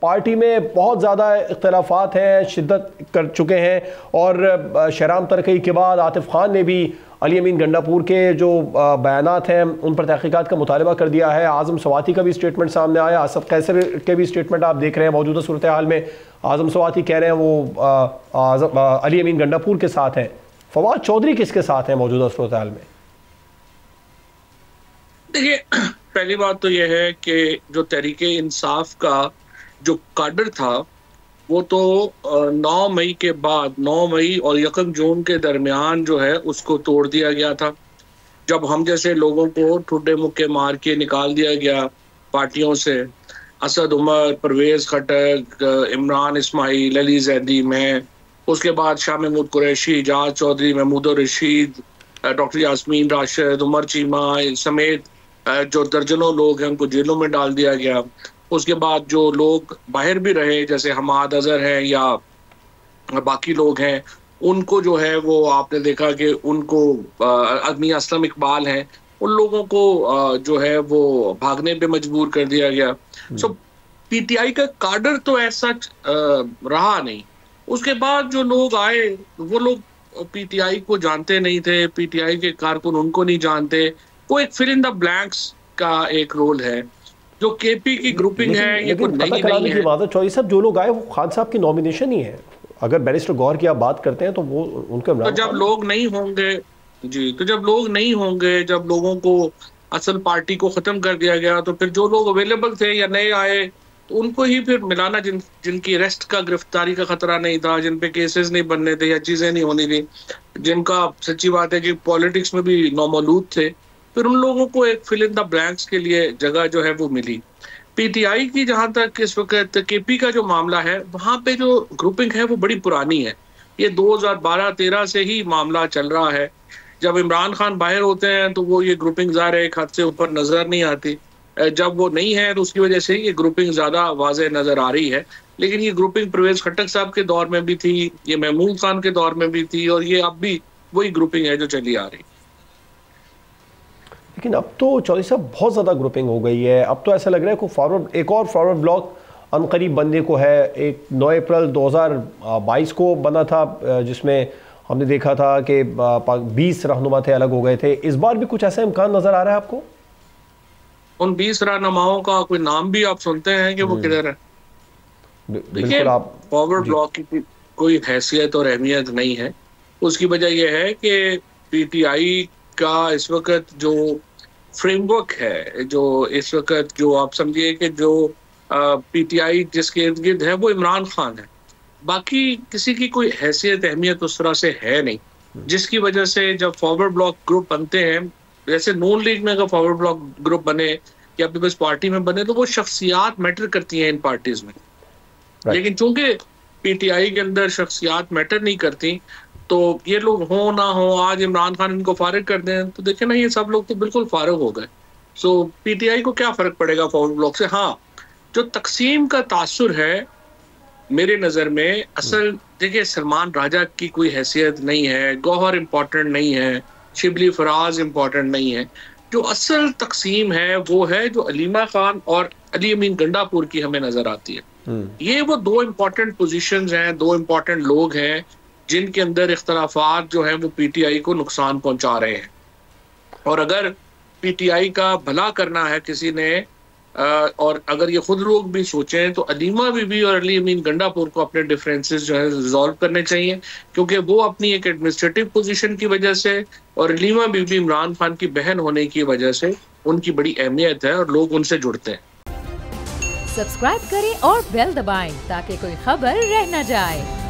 Party में बहुत ज़्यादा इख्तलाफात हैं, शिद्दत कर चुके हैं और शहराम तरक्की के बाद आतिफ खान ने भी अली अमीन गंडापुर के जो बयानात हैं उन पर तहकीकात का मुतालबा कर दिया है। आज़म सवाती का भी स्टेटमेंट सामने आया, असद कैसर के भी स्टेटमेंट आप देख रहे हैं। मौजूदा सूरत हाल में आज़म सवाती कह रहे हैं वो अली अमीन गंडापुर के साथ हैं, फवाद चौधरी किसके साथ हैं मौजूदा सूरत हाल में? देखिए, पहली बात तो यह है कि जो तहरीके इंसाफ का जो काडर था वो तो 9 मई के बाद 9 मई और 1 जून के दरमियान जो है उसको तोड़ दिया गया था, जब हम जैसे लोगों को ठुड्डे मुक्के मार के निकाल दिया गया पार्टियों से। असद उमर, परवेज़ खटक, इमरान इस्माइल, अली जैदी, मैं, उसके बाद शाह महमूद कुरैशी, जाज चौधरी, महमूद रशीद, डॉक्टर यास्मीन राशिद, उमर चीमा समेत जो दर्जनों लोग हैं उनको जेलों में डाल दिया गया। उसके बाद जो लोग बाहर भी रहे जैसे हमाद अजहर हैं या बाकी लोग हैं, उनको जो है वो आपने देखा कि उनको मियां असलम इकबाल हैं, उन लोगों को जो है वो भागने पे मजबूर कर दिया गया। सो पीटीआई का काडर तो ऐसा रहा नहीं। उसके बाद जो लोग आए वो लोग पीटीआई को जानते नहीं थे, पीटीआई के कारकुन उनको नहीं जानते। वो एक फिल इन द ब्लैंक्स का एक रोल है। जो केपी की ग्रुपिंग है ये कोई नई नहीं है। चौधरी साहब, जो लोग आए वो खान साहब की नॉमिनेशन ही है। अगर बैरिस्टर गौहर की आप बात करते हैं तो वो उनके तो जब लोग नहीं होंगे जी, तो जब लोग नहीं होंगे, जब लोगों को असल पार्टी को खत्म कर दिया गया, तो फिर जो लोग अवेलेबल थे या नए आए तो उनको ही फिर मिलाना, जिनकी अरेस्ट का, गिरफ्तारी का खतरा नहीं था, जिन पे केसेस नहीं बनने थे या चीजें नहीं होनी थी, जिनका सच्ची बात है कि पॉलिटिक्स में भी नौमौजूद थे, फिर उन लोगों को एक फिल इन द ब्लैंक्स के लिए जगह जो है वो मिली। पीटीआई की जहां तक इस वक्त केपी का जो मामला है, वहां पे जो ग्रुपिंग है वो बड़ी पुरानी है। ये 2012-13 से ही मामला चल रहा है। जब इमरान खान बाहर होते हैं तो वो ये ग्रुपिंग ज़ाहिर है एक हद से ऊपर नजर नहीं आती, जब वो नहीं है तो उसकी वजह से ये ग्रुपिंग ज्यादा वाज़ेह नजर आ रही है। लेकिन ये ग्रुपिंग परवेज खट्टक साहब के दौर में भी थी, ये महमूद खान के दौर में भी थी, और ये अब भी वही ग्रुपिंग है जो चली आ रही। लेकिन अब तो चौधरी साहब बहुत ज़्यादा ग्रुपिंग हो गई है। अब तो ऐसा लग रहा है कि एक और फॉरवर्ड ब्लॉक अनकरीब बनने को है। एक 9 अप्रैल 2022 को बना था, जिसमें हमने देखा था कि 20 रहनुमा थे, अलग हो गए थे। इस बार भी कुछ ऐसा इम्कान नज़र आ रहा है आपको? उन 20 रहनुमाओं का कोई नाम भी आप सुनते हैं कि वो किधर है? देखिए, फॉरवर्ड ब्लॉक की कोई हैसियत और अहमियत नहीं है। उसकी वजह यह है कि पीटीआई का इस वक्त जो फ्रेमवर्क है, जो इस वक्त जो आप समझिए कि जो पीटीआई जिसके इर्द गिर्द है वो इमरान खान है, बाकी किसी की कोई हैसियत अहमियत उस तरह से है नहीं, जिसकी वजह से जब फॉरवर्ड ब्लॉक ग्रुप बनते हैं, जैसे नून लीग में अगर फॉरवर्ड ब्लॉक ग्रुप बने या पीपल्स पार्टी में बने, तो वो शख्सियात मैटर करती हैं इन पार्टीज में। लेकिन चूंकि पीटीआई के अंदर शख्सियात मैटर नहीं करती, तो ये लोग हो ना हो, आज इमरान खान इनको फारिग कर दें तो देखें ना, ये सब लोग तो बिल्कुल फारिग हो गए। सो पीटीआई को क्या फर्क पड़ेगा फॉरवर्ड ब्लॉक से? हाँ, जो तकसीम का तासुर है मेरे नज़र में, असल देखिए, सलमान राजा की कोई हैसियत नहीं है, गौहर इम्पोर्टेंट नहीं है, शिबली फराज इम्पोर्टेंट नहीं है। जो असल तकसीम है वो है जो अलीमा खान और अली अमीन गंडापुर की हमें नजर आती है। ये वो दो इम्पोर्टेंट पोजीशंस हैं, दो इम्पोर्टेंट लोग हैं जिनके अंदर इख्तलाफात जो है वो पीटीआई को नुकसान पहुंचा रहे हैं। और अगर पीटीआई का भला करना है किसी ने, और अगर ये खुद लोग भी सोचें, तो अलीमा बीबी और अली अमीन गंडापुर को अपने डिफरेंसेस जो है रिजॉल्व करने चाहिए, क्योंकि वो अपनी एक एडमिनिस्ट्रेटिव पोजीशन की वजह से और अलीमा बीबी इमरान खान की बहन होने की वजह से उनकी बड़ी अहमियत है और लोग उनसे जुड़ते हैं। सब्सक्राइब करें और बेल दबाएं ताकि कोई खबर रह न जाए।